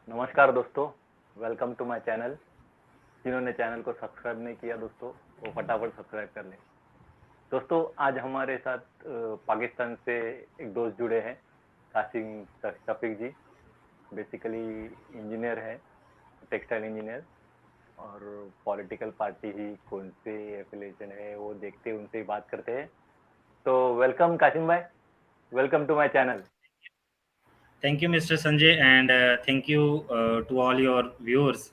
नमस्कार दोस्तों, welcome to my channel. जिन्होंने चैनल को सब्सक्राइब नहीं किया दोस्तों, वो फटाफट सब्सक्राइब कर लें। दोस्तों, आज हमारे साथ पाकिस्तान से एक दोस्त जुड़े हैं, कासिम शफीक जी। बेसिकली इंजीनियर है, टेक्सटाइल इंजीनियर, और पॉलिटिकल पार्टी ही कौन से एफिलिएशन है वो देखते हैं, उनसे ही बात करते हैं। तो वेलकम कासिम भाई, welcome to my channel. Thank you, Mr. Sanjay, and thank you to all your viewers.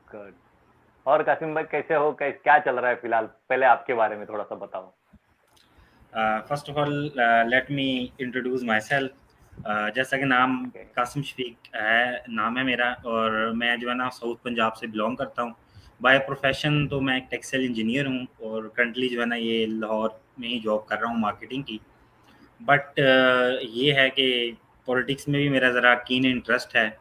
Good. और कासिम भाई कैसे हो, क्या चल रहा है फिलहाल? पहले आपके बारे में थोड़ा सा बताओ। First of all, let me introduce myself. जैसा कि नाम ओके। कासिम शफीक है, नाम है मेरा, और मैं जो है ना साउथ पंजाब से बिलोंग करता हूँ। बाय प्रोफेशन तो मैं एक टेक्सटाइल इंजीनियर हूँ, और करंटली जो है ना ये लाहौर में ही जॉब कर रहा हूँ मार्केटिंग की। बट ये है कि पॉलिटिक्स में भी मेरा ज़रा कीन इंटरेस्ट है,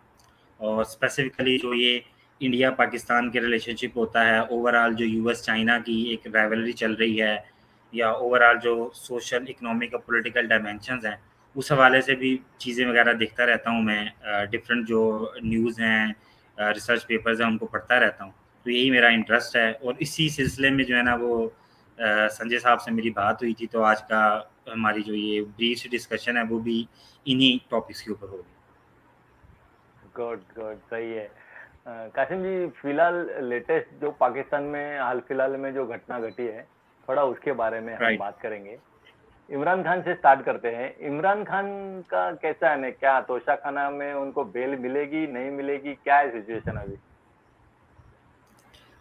और स्पेसिफिकली जो ये इंडिया पाकिस्तान के रिलेशनशिप होता है, ओवरऑल जो यूएस चाइना की एक राइवलरी चल रही है, या ओवरऑल जो सोशल इकोनॉमिक और पॉलिटिकल डायमेंशंस हैं, उस हवाले से भी चीज़ें वगैरह देखता रहता हूँ मैं। डिफरेंट जो न्यूज़ हैं, रिसर्च पेपर्स हैं, उनको पढ़ता रहता हूँ। तो यही मेरा इंटरेस्ट है, और इसी सिलसिले में जो है ना वो संजय साहब से मेरी बात हुई थी, तो आज का हमारी जो ये ब्रीफ डिस्कशन है वो भी इन्हीं टॉपिक्स के ऊपर होगी। गुड गुड, सही है। कासिम जी, फिलहाल लेटेस्ट जो पाकिस्तान में हाल फिलहाल में जो घटना घटी है, थोड़ा उसके बारे में हम राइट। बात करेंगे। इमरान खान से स्टार्ट करते हैं। इमरान खान का कैसा है? क्या तोशा खाना में उनको बेल मिलेगी, नहीं मिलेगी? क्या है सिचुएशन अभी?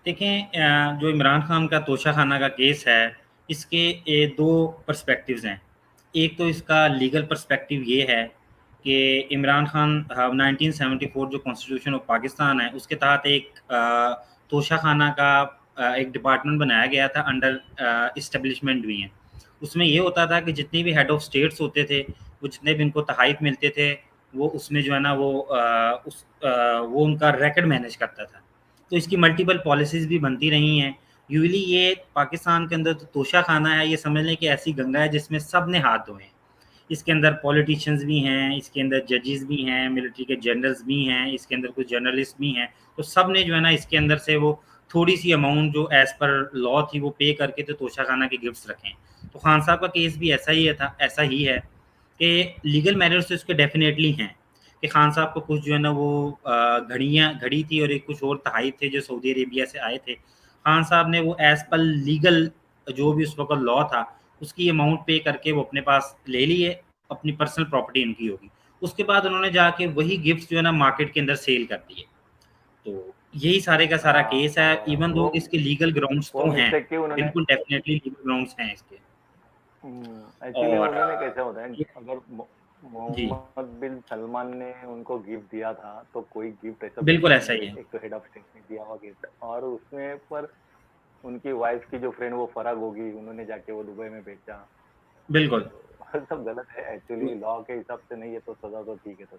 देखें, जो इमरान खान का तोशाखाना का केस है, इसके दो पर्सपेक्टिव्स हैं। एक तो इसका लीगल पर्सपेक्टिव ये है कि इमरान खान 1974 जो कॉन्स्टिट्यूशन ऑफ पाकिस्तान है, उसके तहत एक तोशाखाना का एक डिपार्टमेंट बनाया गया था, अंडर इस्टेब्लिशमेंट भी हैं। उसमें ये होता था कि जितने भी हेड ऑफ स्टेट्स होते थे, वो जितने भी उनको तहाइफ मिलते थे, वो उसमें जो है ना वो उनका रिकॉर्ड मैनेज करता था। तो इसकी मल्टीपल पॉलिसीज़ भी बनती रही हैं। यूजुअली ये पाकिस्तान के अंदर तो तोशा खाना है, ये समझ लें कि ऐसी गंगा है जिसमें सब ने हाथ धोए हैं। इसके अंदर पॉलिटिशियंस भी हैं, इसके अंदर जजेस भी हैं, मिलिट्री के जनरल्स भी हैं, इसके अंदर कुछ जर्नलिस्ट भी हैं। तो सब ने जो है ना इसके अंदर से वो थोड़ी-सी अमाउंट जो एज़ पर लॉ थी वो पे करके तो तोशा खाना के गिफ्ट्स रखे हैं। तो खान साहब का केस भी ऐसा ही है कि लीगल मेरिट्स तो इसके डेफ़िनेटली हैं, कि खान साहब को कुछ जो है ना वो घड़ी थी, और एक कुछ और तहाइफ थे जो सऊदी अरेबिया से आए थे। खान साहब ने वो एज़ पर लीगल जो भी उस वक़्त लॉ था, उसकी अमाउंट पे करके वो अपने पास ले लिए, अपनी पर्सनल प्रॉपर्टी इनकी होगी। उसके बाद उन्होंने जाके वही गिफ्ट्स जो है ना मार्केट के अंदर सेल कर दिए। तो यही सारे का सारा हाँ केस है, हाँ, इवन दो इसके लीगल ग्राउंड्स वो तो हैं, मिस्टेक की उन्होंने। बिल्कुल डेफ़िनेटली लीगल ग्राउंड्स हैं इसके। एक्चुअली और उन्होंने कैसे होता है, ये अगर जी, मोहम्मद बिन सलमान ने उनको गिफ्ट दिया था, तो कोई गिफ्ट ऐसा बिल्कुल बेचते ऐसा नहीं ही है। है। एक तो हेड ऑफ स्टेट ने दिया हुआ गिफ्ट, और उसमें पर उनकी वाइफ की जो फ्रेंड वो फराग होगी, उन्होंने जाके वो दुबई में बेचा। बिल्कुल। तो सब गलत है एक्चुअली, लॉ के हिसाब से नहीं है तो सजा तो ठीक है तो।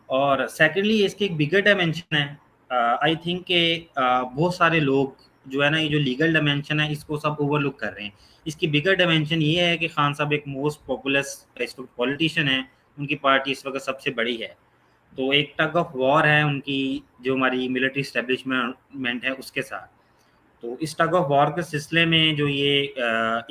और सेकेंडली इसके एक बिगर डायमेंशन है। आई थिंक कि बहुत सारे लोग जो है ना ये जो लीगल डायमेंशन है इसको सब ओवरलुक कर रहे हैं। इसकी बिगर डायमेंशन ये है कि खान साहब एक मोस्ट पॉपुलर इस वक्त पॉलिटिशियन है, उनकी पार्टी इस वक्त सबसे बड़ी है। तो एक टग ऑफ वॉर है उनकी, जो हमारी मिलिट्री इस्टेब्लिशमेंट है उसके साथ। तो इस टग ऑफ वॉर के सिलसिले में जो ये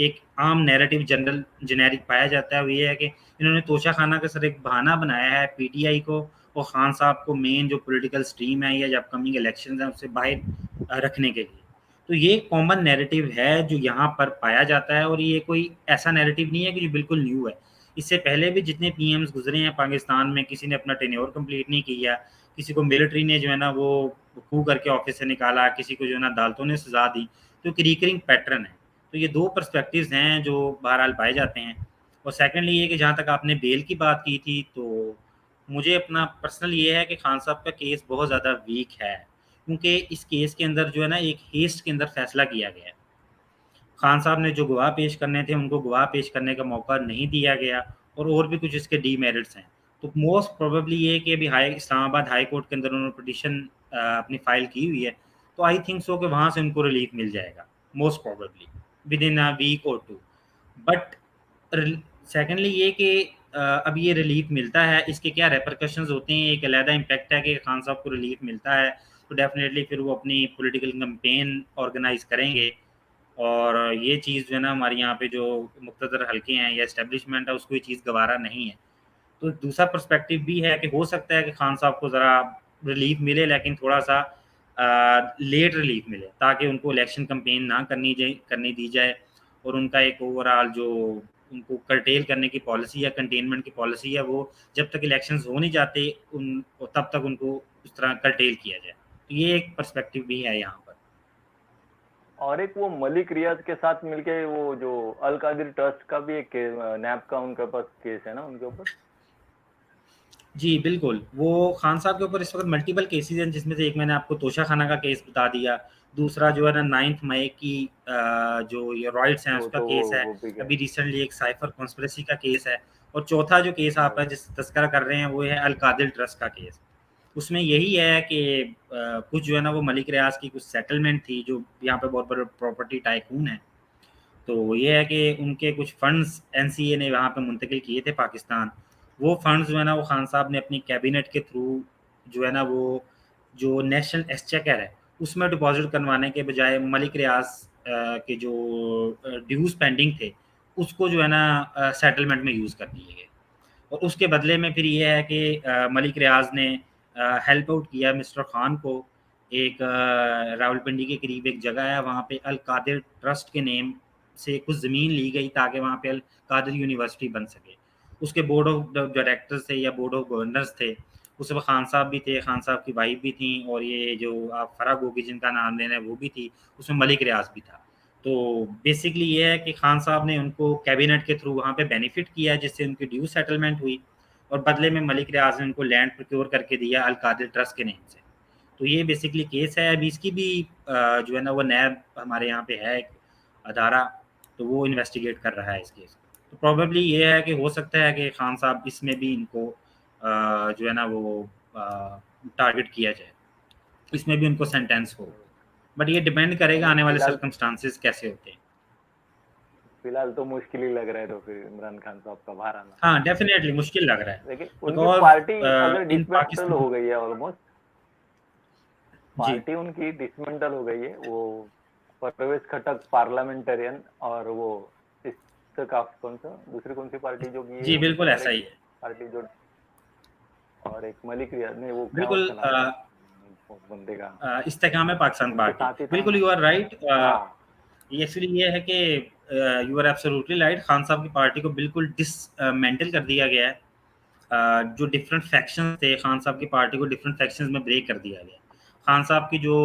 एक आम नैरेटिव जनरल जेनेरिक पाया जाता है, वो ये है कि इन्होंने तोशा खाना का सर एक बहाना बनाया है पीटीआई को और खान साहब को मेन जो पॉलिटिकल स्ट्रीम है या जो अपकमिंग इलेक्शंस हैं उससे बाहर रखने के लिए। तो ये एक कॉमन नैरेटिव है जो यहाँ पर पाया जाता है, और ये कोई ऐसा नैरेटिव नहीं है कि जो बिल्कुल न्यू है। इससे पहले भी जितने पीएम्स गुजरे हैं पाकिस्तान में, किसी ने अपना टेन्योर कंप्लीट नहीं किया, किसी को मिलिट्री ने जो है ना वो कू करके ऑफिस से निकाला, किसी को जो है ना अदालतों ने सजा दी। तो एक रिकरिंग पैटर्न है। तो ये दो पर्सपेक्टिव्स हैं जो बहरहाल पाए जाते हैं। और सेकेंडली ये कि जहाँ तक आपने बेल की बात की थी, तो मुझे अपना पर्सनल ये है कि खान साहब का केस बहुत ज़्यादा वीक है, क्योंकि इस केस के अंदर जो है ना एक हेस्ट के अंदर फैसला किया गया है। खान साहब ने जो गवाह पेश करने थे उनको गवाह पेश करने का मौका नहीं दिया गया, और भी कुछ इसके डीमेरिट्स हैं। तो मोस्ट प्रोबेबली ये कि अभी इस्लामाबाद हाई कोर्ट के अंदर उन्होंने पिटीशन अपनी फाइल की हुई है। तो आई थिंक सो कि वहाँ से उनको रिलीफ मिल जाएगा, most probably within a week और टू। बट सेकेंडली ये कि अब ये रिलीफ मिलता है, इसके क्या रेपरकशंस होते हैं, एक अलहदा इम्पैक्ट है कि खान साहब को रिलीफ मिलता है तो डेफिनेटली फिर वो अपनी पॉलिटिकल कैंपेन ऑर्गेनाइज करेंगे। और ये चीज़ जो है ना हमारे यहाँ पे जो मुख्तदर हल्के हैं या इस्टेब्लिशमेंट है उसको ये चीज़ गवारा नहीं है। तो दूसरा पर्सपेक्टिव भी है कि हो सकता है कि खान साहब को ज़रा रिलीफ मिले, लेकिन थोड़ा सा लेट रिलीफ मिले ताकि उनको इलेक्शन कैंपेन ना करनी दी जाए, और उनका एक ओवरऑल जो उनको कर्टेल करने की पॉलिसी या कंटेनमेंट की पॉलिसी है वो जब तक इलेक्शंस हो नहीं जाते उन तब तक उनको उस तरह कर्टेल किया जाए। तो ये एक पर्सपेक्टिव भी है यहाँ पर। और एक वो मलिक रियाज के साथ मिलके वो जो अल कादिर ट्रस्ट का भी एक नैब का उनके पास केस है ना उनके ऊपर। जी, बिल्कुल। वो खान साहब के ऊपर इस वक़्त मल्टीपल केसेज़ हैं, जिसमें से एक मैंने आपको तोशा खाना का केस बता दिया। दूसरा जो है ना 9 मई की जो ये रॉयट्स हैं वो उसका तो केस है। वो भी गया। अभी रिसेंटली एक साइफ़र कॉन्स्पिरेसी का केस है। और चौथा जो केस आप राइट। जिस तज़किरा कर रहे हैं वो है अल कादिर ट्रस्ट का केस। उसमें यही है कि कुछ जो है ना वो मलिक रियाज़ की कुछ सेटलमेंट थी, जो यहाँ पे बहुत बड़े प्रॉपर्टी टाइकून हैं। तो ये है कि उनके कुछ फंड्स एनसीए ने वहाँ पे मुंतकिल किए थे पाकिस्तान। वो फंड्स जो है ना वो खान साहब ने अपनी कैबिनेट के थ्रू जो है ना वो जो नेशनल एक्सचेकर है उसमें डिपॉजिट करवाने के बजाय मलिक रियाज के जो ड्यूज पेंडिंग थे उसको जो है ना सेटलमेंट में यूज़ कर दिए गए। और उसके बदले में फिर ये है कि मलिक रियाज ने हेल्प आउट किया मिस्टर खान को। एक रावलपिंडी के करीब एक जगह है, वहाँ पे अल कादिर ट्रस्ट के नेम से कुछ ज़मीन ली गई ताकि वहाँ पे अल कादिर यूनिवर्सिटी बन सके। उसके बोर्ड ऑफ डायरेक्टर्स थे या बोर्ड ऑफ गवर्नर्स थे, उस वक्त खान साहब भी थे, खान साहब की वाइफ भी थी, और ये जो आप फराह गोगी जिनका नाम ले रहे हैं वो भी थी, उसमें मलिक रियाज भी था। तो बेसिकली ये है कि खान साहब ने उनको कैबिनेट के थ्रू वहाँ पे बेनिफिट किया जिससे उनकी ड्यू सेटलमेंट हुई, और बदले में मलिक रियाज ने उनको लैंड प्रोक्योर करके दिया अल कादिर ट्रस्ट के नेम से। तो ये बेसिकली केस है। अभी इसकी भी जो है ना वो नैब हमारे यहाँ पे है एक अदारा, तो वो इन्वेस्टिगेट कर रहा है इस केस को। तो प्रॉबेबली ये है कि हो सकता है कि खान साहब इसमें भी इनको जो है ना वो टारगेट किया जाए, इसमें भी उनको सेंटेंस हो। बट ये डिपेंड करेगा यानी आने वाले फिलहाल सर्कमस्टांसेस कैसे होते हैं। फिलहाल तो मुश्किल ही लग रहा है तो फिर इमरान खान साहब का बाहर आना। हाँ, डेफ़िनेटली मुश्किल लग रहा है। लेकिन उनकी बिकॉज़ पार्टी अगर इन डिसमेंटल पाकिस्तान हो गई है ऑलमोस्ट, जी, पार्टी उनकी डिसमेंटल हो गई है। वो परवेज खटक पार्लियामेंटेरियन और वो इसका कौन सा दूसरी कौन सी पार्टी जो की है जी, उनकी बिल्कुल और ऐसा एक ही है। पार्टी जो और एक मलिक रियाज ने वो क्या बिल्कुल उसका नाम था वो बंदे का इस्तेकाम है पाकिस्तान उनके पार्टी। साथ ही था बिल्कुल ना। You are right. हाँ। ये एक्चुअली ये है कि you are absolutely right, Khan साहब की पार्टी को बिल्कुल डिसमेंटल कर दिया गया है। जो डिफरेंट फैक्शंस थे खान साहब की पार्टी को डिफरेंट फैक्शंस में ब्रेक कर दिया गया। खान साहब की जो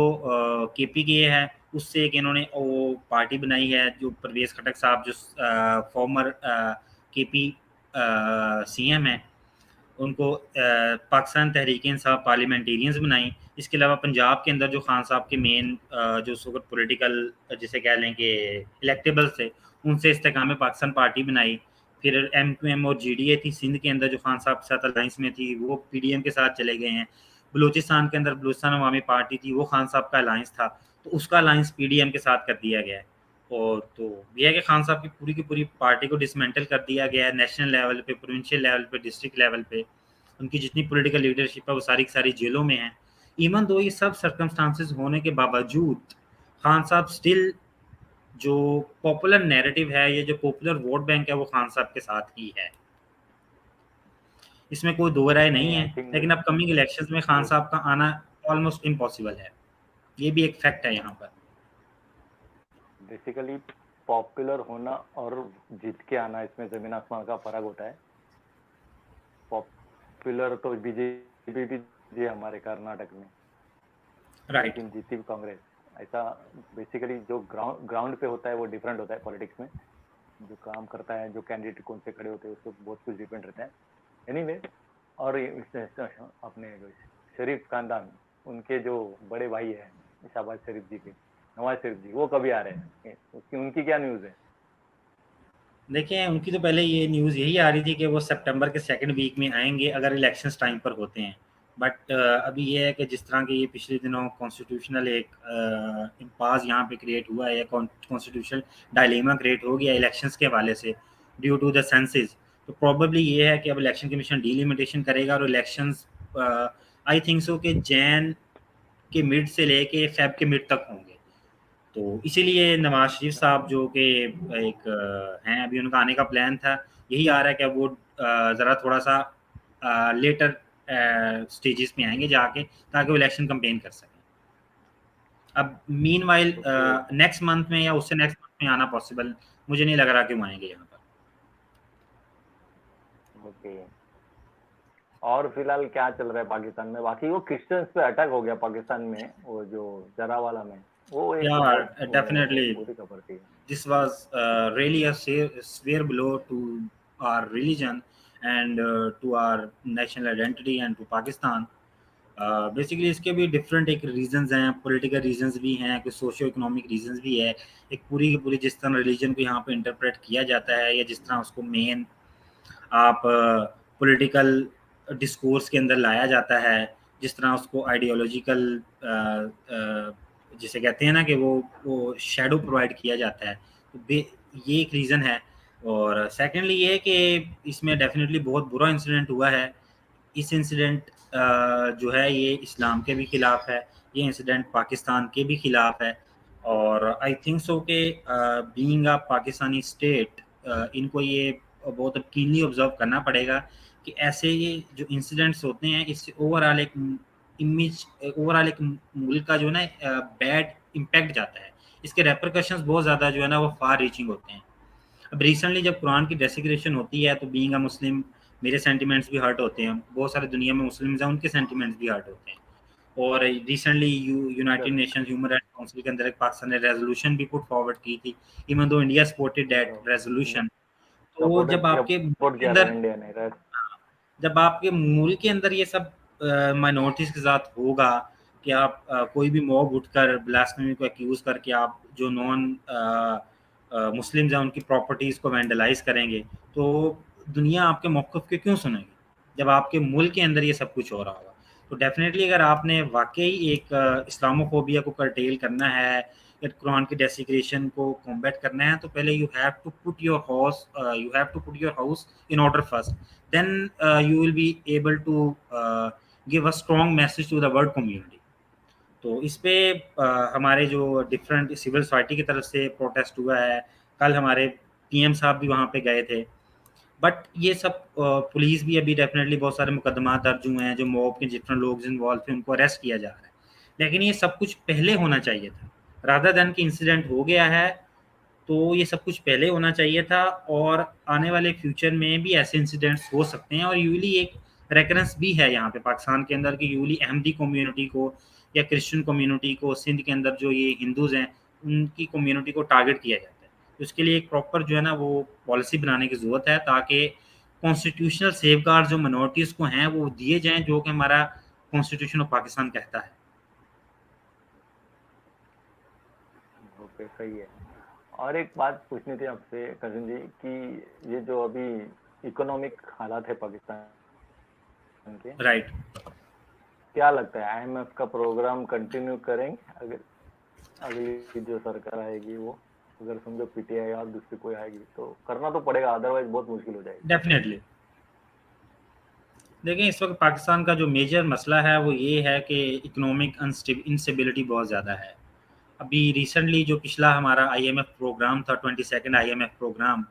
केपीके है उससे एक इन्होंने वो पार्टी बनाई है, जो परवेज खटक साहब जो फॉर्मर केपी सीएम है, उनको पाकिस्तान तहरीक इंसाफ पार्लियामेंटेरियंस बनाई। इसके अलावा पंजाब के अंदर जो खान साहब के मेन जो उस वक्त पॉलिटिकल जिसे कह लें कि इलेक्टेबल्स थे, उनसे इस्तेकाम पाकिस्तान पार्टी बनाई। फिर एम और जीडीए थी सिंध के अंदर जो खान साहब के साथ अलाइंस में थी, वो पीडीएम के साथ चले गए हैं। बलूचिस्तान के अंदर बलूचिस्तान अवामी पार्टी थी, वो खान साहब का अलाइंस था, तो उसका अलाइंस पीडीएम के साथ कर दिया गया है। और तो ये है कि खान साहब की पूरी पार्टी को डिसमेंटल कर दिया गया है, नेशनल लेवल पे, प्रोविंशियल लेवल पे, डिस्ट्रिक्ट लेवल पे। उनकी जितनी पॉलिटिकल लीडरशिप है वो सारी की सारी जेलों में है। इवन दो ये सब सर्कमस्टांसेस होने के बावजूद खान साहब स्टिल जो पॉपुलर नैरेटिव है, ये जो पॉपुलर वोट बैंक है, वो खान साहब के साथ ही है, इसमें कोई दो राय नहीं नहीं है। आई थिंक लेकिन अब कमिंग इलेक्शंस में खान वो साहब का आना ऑलमोस्ट इम्पॉसिबल है, ये भी एक फैक्ट है यहाँ पर। बेसिकली पॉपुलर होना और जीत के आना इसमें जमीन आसमान का फर्क होता है। पॉपुलर तो बीजेपी भी जी हमारे कर्नाटक में, राइट। लेकिन जीती भी कांग्रेस। ऐसा बेसिकली जो ग्राउंड पे होता है वो डिफरेंट होता है पॉलिटिक्स में। जो काम करता है, जो कैंडिडेट कौन से खड़े होते हैं, उसको बहुत कुछ डिपेंड रहता है। एनीवे और अपने जो शरीफ खानदान, उनके जो बड़े भाई है शहबाज शरीफ जी के, नवाज शरीफ जी, वो कभी आ रहे हैं, उसकी उनकी क्या न्यूज़ है? देखिए, उनकी तो पहले ये न्यूज़ यही आ रही थी कि वो सितंबर के सेकंड वीक में आएंगे अगर इलेक्शंस टाइम पर होते हैं। बट अभी ये है कि जिस तरह के ये पिछले दिनों कॉन्स्टिट्यूशनल एक इम्पास यहाँ पे क्रिएट हुआ है, या कॉन्स्टिट्यूशनल डायलेमा क्रिएट हो गया इलेक्शंस के हवाले से ड्यू टू द सेंसेस। तो प्रॉबेबली ये है कि अब इलेक्शन कमीशन डिलिमिटेशन करेगा और इलेक्शंस आई थिंक सो कि जैन के मिड से लेके फेब के मिड तक होंगे। तो इसीलिए नवाज शरीफ साहब जो कि एक हैं, अभी उनका आने का प्लान था, यही आ रहा है कि अब वो ज़रा थोड़ा सा लेटर स्टेजेस में आएंगे जाके, ताकि वो इलेक्शन कंपेन कर सकें। अब mean while okay next month में या उससे नेक्स्ट मंथ में आना पॉसिबल मुझे नहीं लग रहा कि वो आएंगे यहाँ पर। ओके। और फिलहाल क्या चल रहा है पाकिस्तान में? बाकी वो क्रिश्चियंस पे अटैक हो गया पाकिस्तान में, वो जो जरावाला में, वो एक यार बहुत डेफिनेटली बुरी खबर थी। this was really a severe blow to our religion and to our national identity and to Pakistan. Basically इसके भी डिफरेंट एक रीजंस हैं, पॉलिटिकल रीजंस भी हैं, कुछ सोशियो इकोनॉमिक रीजंस भी है। एक पूरी की पूरी जिस तरह रिलीजन को यहाँ पे इंटरप्रेट किया जाता है, या जिस तरह उसको मेन आप पॉलिटिकल डिस्कोर्स के अंदर लाया जाता है, जिस तरह उसको आइडियोलॉजिकल जिसे कहते हैं ना कि वो शेडो प्रोवाइड किया जाता है, तो ये एक रीज़न है। और सेकेंडली ये है कि इसमें डेफिनेटली बहुत बुरा इंसिडेंट हुआ है। इस इंसिडेंट जो है ये इस्लाम के भी खिलाफ है, ये इंसिडेंट पाकिस्तान के भी खिलाफ है। और आई थिंक सो कि बीइंग अ पाकिस्तानी स्टेट इनको ये बहुत कीनली ऑब्जर्व करना पड़ेगा कि ऐसे ये जो इंसिडेंट्स होते हैं, इससे ओवरऑल एक इमेज, ओवरऑल एक मुल्क का जो है ना बैड इम्पैक्ट जाता है। इसके रेपरकशंस बहुत ज़्यादा जो है ना वो फार रीचिंग होते हैं। अब रिसेंटली जब कुरान की डेसिग्रेशन होती है, तो बीइंग अ मुस्लिम मेरे सेंटिमेंट्स भी हर्ट होते हैं, बहुत सारे दुनिया में मुस्लिम्स हैं उनके सेंटिमेंट्स भी हर्ट होते हैं। और recently United correct. Nations human rights council के अंदर एक पाकिस्तान ने रेजोल्यूशन भी पुट फॉरवर्ड की थी, even though India supported that resolution. तो जब आपके मुल्क सपोर्ट के किया था अंदर, इंडिया ने, राइट। जब आपके मुल्क के अंदर ये सब माइनॉरिटीज के साथ होगा कि आप कोई भी मॉब उठकर ब्लास्फेमी को एक्यूज करके आप जो नॉन मुस्लिम्स हैं उनकी प्रॉपर्टीज को वैंडलाइज करेंगे, तो दुनिया आपके मौक़िफ़ के क्यों सुनेगी जब आपके मुल्क के अंदर ये सब कुछ हो रहा होगा। तो डेफिनेटली अगर आपने वाकई एक इस्लामोफोबिया को कर्टेल करना है या कुरान की डेसिग्रेशन को कॉम्बैट करना है, तो पहले you have to put your house in order first, then you will be able to give a strong message to the world community। तो इस पे हमारे जो डिफरेंट सिविल सोसाइटी की तरफ से प्रोटेस्ट हुआ है, कल हमारे पीएम साहब भी वहाँ पे गए थे। बट ये सब पुलिस भी अभी डेफिनेटली बहुत सारे मुकदमा दर्ज हुए हैं, जो मॉब के जितने लोग इन्वॉल्व थे उनको अरेस्ट किया जा रहा है। लेकिन ये सब कुछ पहले होना चाहिए था, रादर देन कि इंसिडेंट हो गया है तो ये सब कुछ पहले होना चाहिए था। और आने वाले फ्यूचर में भी ऐसे इंसिडेंट्स हो सकते हैं। और यूजली एक रेकरेंस भी है यहाँ पे पाकिस्तान के अंदर कि यूजली अहमदी कम्युनिटी को या क्रिश्चियन कम्युनिटी को, सिंध के अंदर जो ये हिंदूज़ हैं उनकी कम्युनिटी को टारगेट किया जाता है। तो इसके लिए एक प्रॉपर जो है ना वो पॉलिसी बनाने की ज़रूरत है, ताकि कॉन्स्टिट्यूशनल सेफगार्ड जो माइनॉरिटीज़ को हैं वो दिए जाएँ, जो कि हमारा कॉन्स्टिट्यूशन ऑफ पाकिस्तान कहता है। ओके, सही है। और एक बात पूछनी थी आपसे कजिन जी, कि ये जो अभी इकोनॉमिक हालात है पाकिस्तान के, राइट। क्या लगता है आईएमएफ का प्रोग्राम कंटिन्यू करेंगे अगर अगली जो सरकार आएगी वो, अगर समझो पीटीआई और दूसरी कोई आएगी, तो करना तो पड़ेगा, अदरवाइज बहुत मुश्किल हो जाएगी। डेफिनेटली। देखिए इस वक्त पाकिस्तान का जो मेजर मसला है वो ये है कि इकोनॉमिक इंस्टेबिलिटी बहुत ज़्यादा है। अभी रिसेंटली जो पिछला हमारा आईएमएफ प्रोग्राम था, 22nd आईएमएफ प्रोग्राम,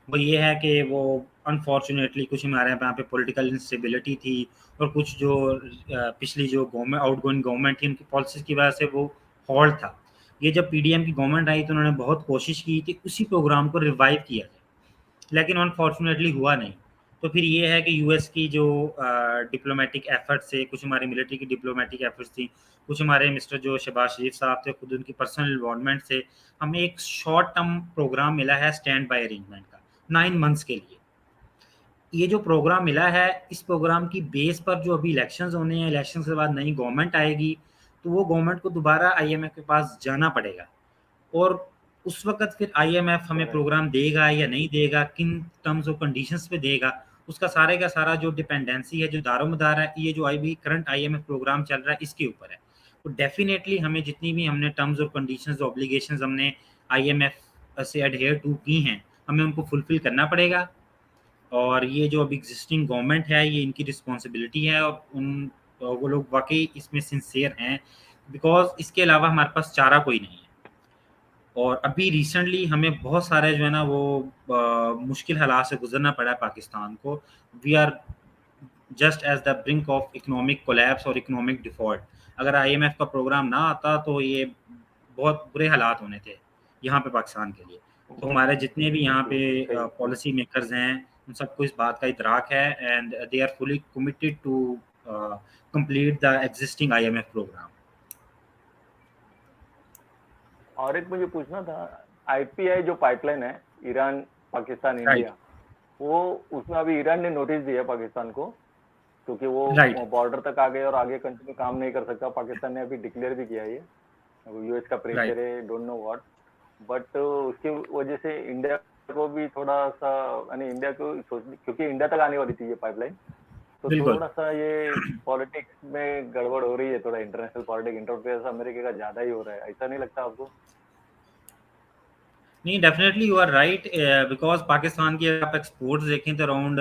वो ये है कि वो अनफॉर्चुनेटली कुछ हमारे यहाँ पे पॉलिटिकल इंस्टेबिलिटी थी, और कुछ जो पिछली जो गवर्नमेंट आउटगोइंग गवर्नमेंट थी उनकी पॉलिसीज़ की वजह से वो हॉल्ट था। ये जब पीडीएम की गवर्नमेंट आई तो उन्होंने बहुत कोशिश की कि उसी प्रोग्राम को रिवाइव किया जाए, लेकिन अनफॉर्चुनेटली हुआ नहीं। तो फिर ये है कि यूएस की जो डिप्लोमेटिक एफर्ट्स थे, कुछ हमारी मिलिट्री की डिप्लोमेटिक एफर्ट्स थी, कुछ हमारे मिस्टर जो शहबाज शरीफ साहब थे खुद उनकी पर्सनल इन्वॉल्वमेंट से हमें एक शॉर्ट टर्म प्रोग्राम मिला है स्टैंड बाय अरेंजमेंट का 9 मंथ्स के लिए। ये जो प्रोग्राम मिला है, इस प्रोग्राम की बेस पर जो अभी इलेक्शंस होने हैं, इलेक्शन के बाद नई गवर्नमेंट आएगी, तो वो गवर्नमेंट को दोबारा आईएमएफ के पास जाना पड़ेगा। और उस वक़्त फिर आईएमएफ हमें करेक्ट। प्रोग्राम देगा या नहीं देगा, किन टर्म्स और कंडीशंस पे देगा, उसका सारे का सारा जो डिपेंडेंसी है, जो दारोमदार है, ये जो अभी करंट आईएमएफ प्रोग्राम चल रहा है, इसके ऊपर है। तो डेफ़िनेटली हमें जितनी भी हमने टर्म्स और कंडीशंस, ऑब्लिगेशंस हमने आईएमएफ से एडहेयर टू की हैं, हमें उनको फुलफ़िल करना पड़ेगा। और ये जो अभी एग्जिस्टिंग गवर्नमेंट है ये इनकी रिस्पॉन्सिबिलिटी है, और वो लोग वाकई इसमें सिंसियर हैं, बिकॉज इसके अलावा हमारे पास चारा कोई नहीं है। और अभी रिसेंटली हमें बहुत सारे जो है ना वो मुश्किल हालात से गुजरना पड़ा है पाकिस्तान को। We are just at the brink of economic collapse और इकोनॉमिक डिफॉल्ट। अगर आईएमएफ का प्रोग्राम ना आता तो ये बहुत बुरे हालात होने थे यहाँ पे पाकिस्तान के लिए। तो हमारे जितने भी यहाँ पे बिल्कुल सही। पॉलिसी मेकर्स हैं उन सबको इस बात का इदराक है, and they are fully committed to complete the existing IMF programme. और एक मुझे पूछना था, आईपीआई जो पाइपलाइन है, ईरान पाकिस्तान राइट, इंडिया, वो उसमें अभी ईरान ने नोटिस दिया है पाकिस्तान को, क्योंकि राइट, वो बॉर्डर तक आ गए और आगे कंटिन्यू काम नहीं कर सकता। पाकिस्तान ने अभी डिक्लेयर भी किया है ये, यूएस का प्रेशर राइट, है, डोंट नो व्हाट। बट उसकी वजह से इंडिया को भी थोड़ा सा, यानी इंडिया को क्योंकि इंडिया तक आने वाली थी ये पाइपलाइन, तो बिल्कुल। थोड़ा सा ये पॉलिटिक्स में गड़बड़ हो रही है, थोड़ा इंटरनेशनल पॉलिटिक्स इंटरफेरेंस अमेरिका का ज्यादा ही हो रहा है, ऐसा नहीं लगता आपको? नहीं, definitely you are right, because Pakistan की आप एक्सपोर्ट्स देखें तो अराउंड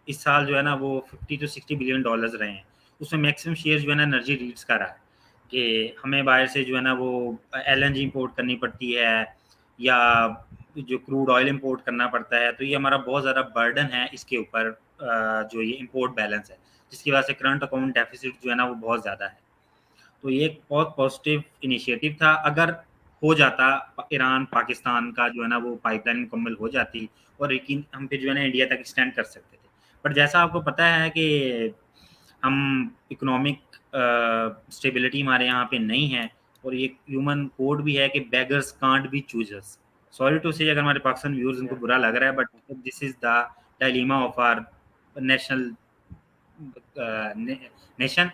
इस साल जो है ना वो 50 to 60 बिलियन डॉलर्स रहे हैं। उसमें मैक्सिमम शेयर जो है ना एनर्जी रीड्स का रहा है कि हमें बाहर से जो है ना वो एलएनजी इंपोर्ट करनी पड़ती है, या जो क्रूड ऑयल इंपोर्ट करना पड़ता है। तो ये हमारा बहुत ज़्यादा बर्डन है इसके ऊपर, जो ये इंपोर्ट बैलेंस है, जिसकी वजह से करंट अकाउंट डेफिसिट जो है ना वो बहुत ज़्यादा है। तो ये एक बहुत पॉजिटिव इनिशिएटिव था। अगर हो जाता ईरान पाकिस्तान का जो है ना वो पाइपलाइन मुकम्मल हो जाती, और यकीन हम फिर जो है ना इंडिया तक एक्सटेंड कर सकते थे। बट जैसा आपको पता है कि हम इकोनॉमिक स्टेबिलिटी हमारे यहाँ पे नहीं है, और ये ह्यूमन कोड भी है कि beggars can't be choosers. Sorry to say अगर हमारे पाकिस्तान व्यूअर्स उनको यस। बुरा लग रहा है, but this is the dilemma of our national nation.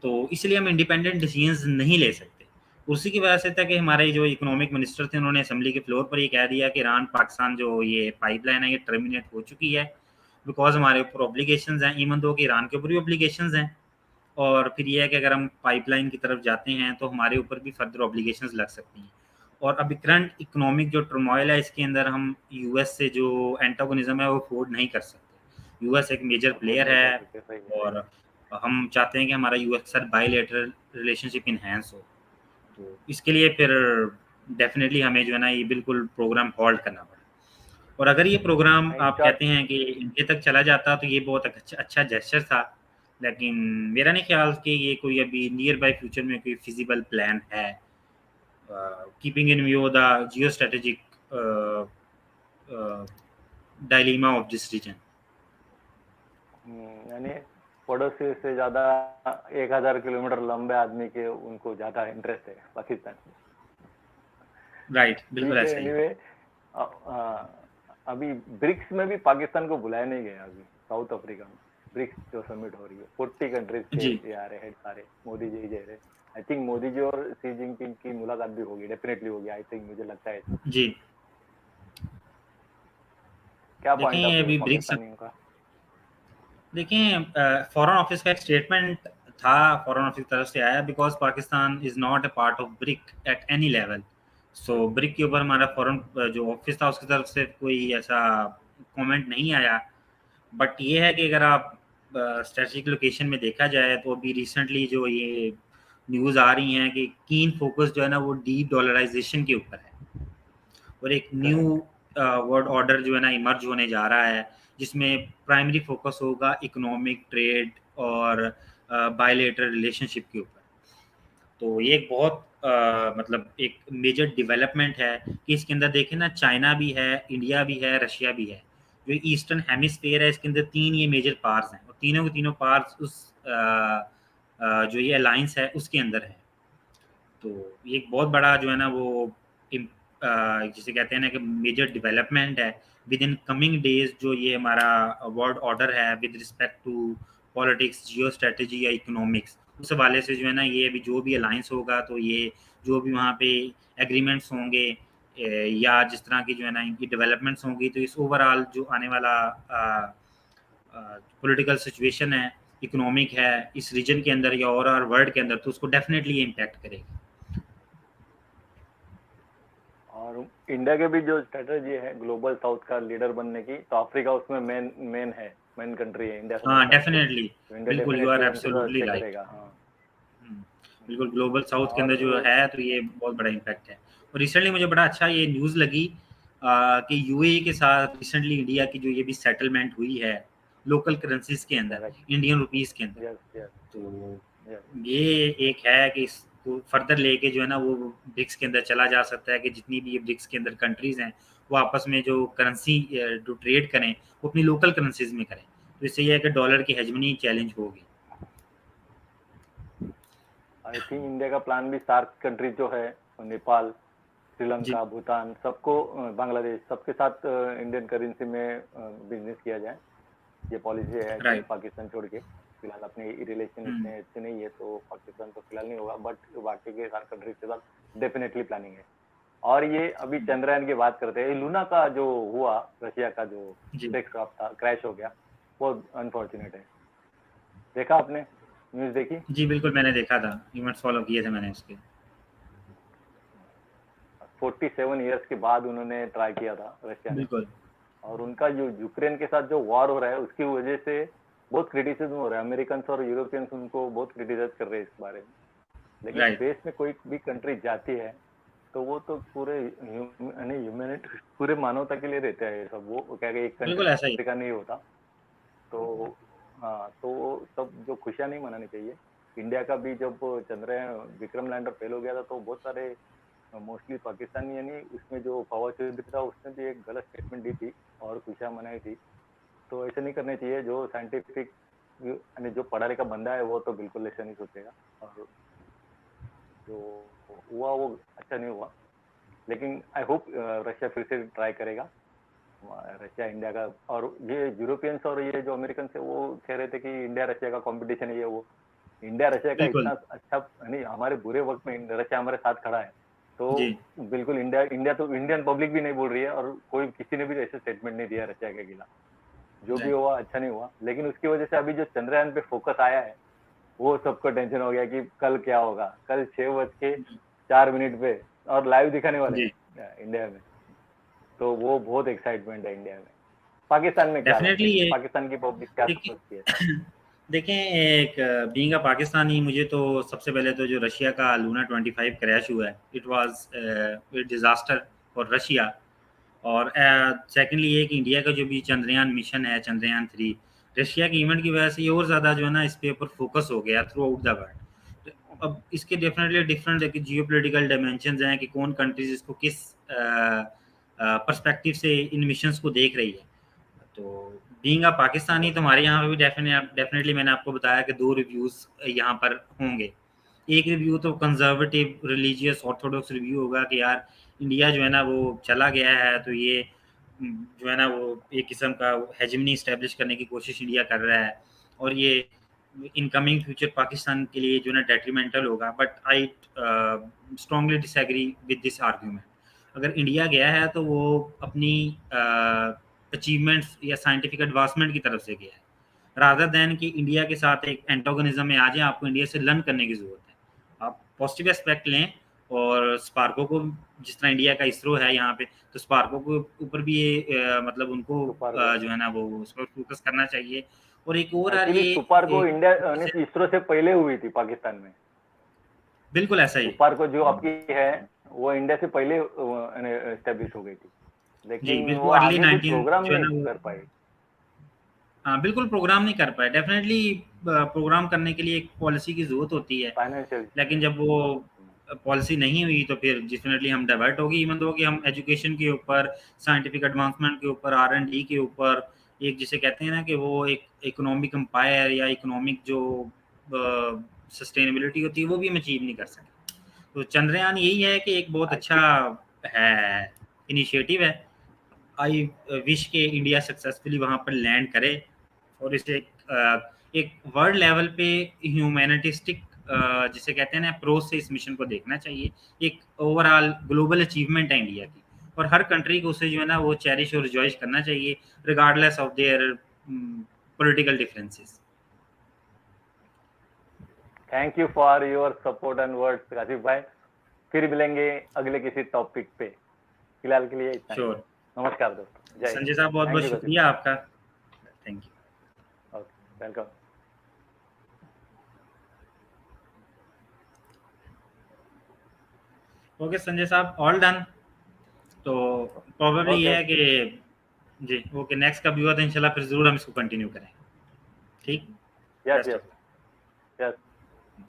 तो इसलिए हम इंडिपेंडेंट डिसीजंस नहीं ले सकते। उसी की वजह से था कि हमारे जो इकोनॉमिक मिनिस्टर थे उन्होंने असेंबली के फ्लोर पर ये कह दिया कि ईरान पाकिस्तान जो ये पाइपलाइन है ये टर्मिनेट हो चुकी है, बिकॉज हमारे ऊपर ऑब्लिगेशंस हैं, इवन दो कि ईरान के ऊपर भी ऑब्लिगेशंस हैं। और फिर ये है कि अगर हम पाइपलाइन की तरफ जाते हैं तो हमारे ऊपर भी फर्दर ऑब्लिगेशंस लग सकती हैं। और अभी करंट इकोनॉमिक जो टर्मोइल है इसके अंदर हम यूएस से जो एंटागोनिज्म है वो अफोर्ड नहीं कर सकते। यूएस एक मेजर अफोर्ड प्लेयर नहीं कर है, सकते, सही है। और हम चाहते हैं कि हमारा यूएस के साथ बायलैटरल रिलेशनशिप इन्हेंस हो। तो इसके लिए फिर डेफिनेटली हमें जो है ना ये बिल्कुल प्रोग्राम हॉल्ट करना पड़ा। और अगर ये प्रोग्राम नहीं आप चार। कहते हैं कि इंडिया तक चला जाता तो ये बहुत अच्छा जेस्चर था, लेकिन मेरा नहीं ख्याल कि ये कोई अभी नियर बाय फ्यूचर में कोई फिजिबल प्लान है, keeping in view the geostrategic dilemma of this region. यानी पड़ोसी से ज्यादा 1000 किलोमीटर लंबे आदमी के उनको ज्यादा इंटरेस्ट है पाकिस्तान में। राइट, बिल्कुल ठीक है, ऐसा ही। एनीवे। अभी ब्रिक्स में भी पाकिस्तान को बुलाया नहीं गया अभी, साउथ अफ्रीका में। ब्रिक्स जो समिट हो रही है, 40 कंट्रीज के जी, ये आ रहे हैं सारे, मोदी जी जा रहे। आई थिंक मोदी जी और सी जिनपिंग की मुलाकात भी होगी, डेफिनेटली होगी, आई थिंक, मुझे लगता है ऐसा। जी। क्या पॉइंट ऑफ देखें व्यू है अभी ब्रिक्स, पाकिस्तानियों का? देखें फॉरेन ऑफिस का एक स्टेटमेंट था, फॉरेन ऑफिस की तरफ से आया, because Pakistan is not a part of brick at any level. So brick के ऊपर हमारा फॉरेन जो ऑफिस था उसकी तरफ से कोई ऐसा कमेंट नहीं आया। बट ये है कि अगर आप स्ट्रेटेजिक लोकेशन में देखा जाए तो अभी रिसेंटली जो ये न्यूज़ आ रही हैं कि कीन फोकस जो है ना वो डीप डॉलराइजेशन के ऊपर है, और एक न्यू करेक्ट। वर्ल्ड ऑर्डर जो है ना इमर्ज होने जा रहा है, जिसमें प्राइमरी फोकस होगा इकोनॉमिक ट्रेड और बायलेटरल रिलेशनशिप के ऊपर। तो ये एक बहुत मतलब एक मेजर डेवलपमेंट है कि इसके अंदर देखें ना चाइना भी है, इंडिया भी है, रशिया भी है। जो ईस्टर्न हेमिस्फेयर है इसके अंदर तीन ये मेजर पार्ट्स हैं, और तीनों के तीनों पार्ट्स उस जो ये अलायंस है उसके अंदर है। तो ये एक बहुत बड़ा जो है ना वो जिसे कहते हैं ना कि मेजर डेवलपमेंट है विद इन कमिंग डेज। जो ये हमारा वर्ल्ड ऑर्डर है with respect to politics, geo strategy या इकोनॉमिक्स, उस हवाले से जो है ना ये अभी जो भी अलायंस होगा तो ये जो भी वहाँ पे एग्रीमेंट्स होंगे, या जिस तरह की जो है ना इनकी डेवलपमेंट्स होंगी, तो इस ओवरऑल जो आने वाला पॉलिटिकल सिचुएशन है, इकोनॉमिक है इस रीजन के अंदर या और वर्ल्ड के अंदर, तो उसको डेफिनेटली इम्पैक्ट करेगी। और इंडिया के भी जो स्ट्रेटजी है ग्लोबल साउथ का लीडर बनने की, तो अफ्रीका उसमें मेन कंट्री है इंडिया हाँ, समझता है उसको, डेफिनेटली, तो इंडिया बिल्कुल, यू डेफिनेटली आर उनके साथ एब्सोल्युटली अच्छे राइट। करेगा। हाँ। बिल्कुल ग्लोबल साउथ के अंदर जो और है, तो ये बहुत बड़ा इम्पैक्ट है। और रिसेंटली मुझे बड़ा अच्छा ये न्यूज़ लगी कि यूएई के साथ रिसेंटली इंडिया की जो ये भी सेटलमेंट हुई है लोकल करेंसीज के अंदर, करेक्ट। इंडियन रुपीस के अंदर। यस यस तो यस। ये एक है कि इसको फर्दर लेके जो है ना वो ब्रिक्स के अंदर चला जा सकता है कि जितनी भी ये ब्रिक्स के अंदर कंट्रीज हैं वो आपस में जो करेंसी जो ट्रेड करें वो अपनी लोकल करेंसीज में करें। तो इससे ये है कि डॉलर की हेजमनी चैलेंज होगी। आई थिंक इंडिया का प्लान भी सार्क कंट्री जो है, नेपाल, जी, श्रीलंका, भूटान, सबको बांग्लादेश, सबके साथ इंडियन करेंसी में बिजनेस किया जाए। ये पॉलिसी है आई थिंक, राइट। पाकिस्तान छोड़ के। फिलहाल अपने रिलेशन इतने अच्छे नहीं है, तो पाकिस्तान तो फिलहाल नहीं होगा, बट बाकी के सारे कंट्रीज के साथ डेफिनेटली प्लानिंग है। और ये अभी चंद्रयान की बात करते हैं, लूना का जो हुआ, रशिया का जो जी, स्पेसक्राफ्ट था, क्रैश हो गया, वो अनफॉर्चुनेट है। देखा आपने, न्यूज देखी? जी, बिल्कुल मैंने देखा था, इवेंट्स फॉलो किए थे मैंने उसके। 47 ईयर्स के बाद उन्होंने ट्राई किया था रशिया ने। बिल्कुल, और उनका जो यूक्रेन के साथ जो वॉर हो रहा है उसकी वजह से बहुत क्रिटिसिज्म हो रहा है, अमेरिकन और यूरोपियंस उनको बहुत क्रिटिसाइज कर रहे हैं इस बारे में। लेकिन राइट। स्पेस में कोई भी कंट्री जाती है तो वो तो पूरे ह्यूमैनिटी, पूरे मानवता के लिए रहते हैं सब। वो क्या एक बिल्कुल ऐसा ही। कंट्री का नहीं होता। तो हाँ, तो वो सब जो खुशियां नहीं मनानी चाहिए। इंडिया का भी जब चंद्रयान विक्रम लैंडर फेल हो गया था तो बहुत सारे मोस्टली पाकिस्तानी, यानी उसमें जो फवाद चौधरी था उसने भी एक गलत स्टेटमेंट दी थी और खुशियां मनाई थी। तो ऐसे नहीं करने चाहिए। जो साइंटिफिक यानी जो पढ़ा लिखा बंदा है वो तो बिल्कुल ऐसा नहीं सोचेगा। और जो हुआ वो अच्छा नहीं हुआ। लेकिन आई होप रशिया फिर से ट्राई करेगा। रशिया इंडिया का, और ये यूरोपियंस और ये जो अमेरिकन है वो कह रहे थे कि इंडिया रशिया का कंपटीशन है ये वो। इंडिया रशिया का बिल्कुल। इतना अच्छा, नहीं हमारे बुरे वक्त में रशिया हमारे साथ खड़ा है। तो जी, बिल्कुल इंडिया इंडिया तो इंडियन पब्लिक भी नहीं बोल रही है, और कोई किसी ने भी ऐसे स्टेटमेंट नहीं दिया रशिया के खिलाफ। जो भी राइट। हुआ अच्छा नहीं हुआ, लेकिन उसकी वजह से अभी जो चंद्रयान पे फोकस आया है वो सबको टेंशन हो गया कि कल क्या होगा। कल 6:04 पे और लाइव दिखाने वाले जी, हैं इंडिया में। तो वो बहुत एक्साइटमेंट है इंडिया में। पाकिस्तान में क्या लगता डेफिनेटली है, ये पाकिस्तान की पब्लिक क्या देखिए सोचती है? देखें, एक बीइंग अ पाकिस्तानी, मुझे तो सबसे पहले तो जो रशिया का लूना 25 क्रैश हुआ है, it was a disaster for Russia. और सेकेंडली ये कि इंडिया का जो भी चंद्रयान मिशन है, चंद्रयान 3, रशिया के इवेंट की वजह से ये और ज़्यादा जो है ना इस पे ऊपर फोकस हो गया थ्रू आउट द वर्ल्ड। अब इसके definitely different geo political dimension हैं कि कौन कंट्रीज इसको किस पर्सपेक्टिव से इन मिशंस को देख रही है। तो बीइंग अ पाकिस्तानी, तो हमारे यहाँ पे भी डेफिनेटली मैंने आपको बताया कि दो रिव्यूज़ यहाँ पर होंगे। एक रिव्यू तो कंजर्वेटिव रिलीजियस ऑर्थोडॉक्स रिव्यू होगा कि यार इंडिया जो है ना वो चला गया है, तो ये जो है ना वो एक किस्म का हेजमनी इस्टेब्लिश करने की कोशिश इंडिया कर रहा है, और ये इनकमिंग फ्यूचर पाकिस्तान के लिए जो है ना डेट्रीमेंटल होगा। But I strongly disagree with this argument. अगर इंडिया गया है तो वो अपनी अचीवमेंट्स या साइंटिफिक एडवांसमेंट की तरफ से गया है, रादर दैन कि इंडिया के साथ एक एंटागोनिज्म में आ जाए। आपको इंडिया से लर्न करने की ज़रूरत है। आप पॉजिटिव एस्पेक्ट लें, और स्पार्को को, जिस तरह इंडिया का इसरो है यहाँ पे, तो स्पार्को के ऊपर भी ये मतलब उनको सुपार को जो है ना वो उस पर फोकस करना चाहिए। और एक और यार एक्चुअली ये सुपार को एक इंडिया जैसे इसरो से पहले हुई थी पाकिस्तान में। बिल्कुल ऐसा ही। सुपार को जो आपकी है वो इंडिया से पहले एस्टेब्लिश हो गई थी, जी, लेकिन वो बिल्कुल अर्ली आगे कुछ 19 प्रोग्राम जो है नहीं ना वो, कर पाई। हाँ बिल्कुल प्रोग्राम नहीं कर पाए। डेफिनेटली प्रोग्राम करने के लिए एक पॉलिसी की ज़रूरत होती है, फाइनेंशियल। लेकिन जब वो पॉलिसी नहीं हुई तो फिर डेफिनेटली हम डाइवर्ट हो गए। इवन दो कि हम एजुकेशन के ऊपर, साइंटिफिक एडवांसमेंट के ऊपर, R&D के ऊपर, एक जिसे कहते हैं ना कि वो एक इकोनॉमिक एम्पायर या इकोनॉमिक जो सस्टेनेबिलिटी होती है वो भी हम अचीव नहीं कर सके। तो चंद्रयान यही है कि एक बहुत आई अच्छा है, इनिशिएटिव है। आई विश के इंडिया सक्सेसफुली वहाँ पर लैंड करे, और इसे एक वर्ल्ड लेवल पे ह्यूमैनिटिस्टिक जिसे कहते हैं ना अप्रोच से इस मिशन को देखना चाहिए। एक ओवरऑल ग्लोबल अचीवमेंट है इंडिया की, और हर कंट्री को उसे जो है ना वो चेरिश और रिजॉइस करना चाहिए, regardless of their political differences. Thank you for your support and words Kashif भाई। फिर मिलेंगे अगले किसी टॉपिक पे। फिलहाल के लिए इतना ही। श्योर। नमस्कार दोस्तों, जय हिंद। संजय साहब बहुत बहुत Thank you, शुक्रिया आपका, thank you. Okay, welcome. Okay Sanjay साहब, ऑल डन। तो प्रोबेबली ये है कि जी ओके, नेक्स्ट कभी हुआ तो इंशाल्लाह फिर जरूर हम इसको कंटिन्यू करें। ठीक, yes best yes of. Yes.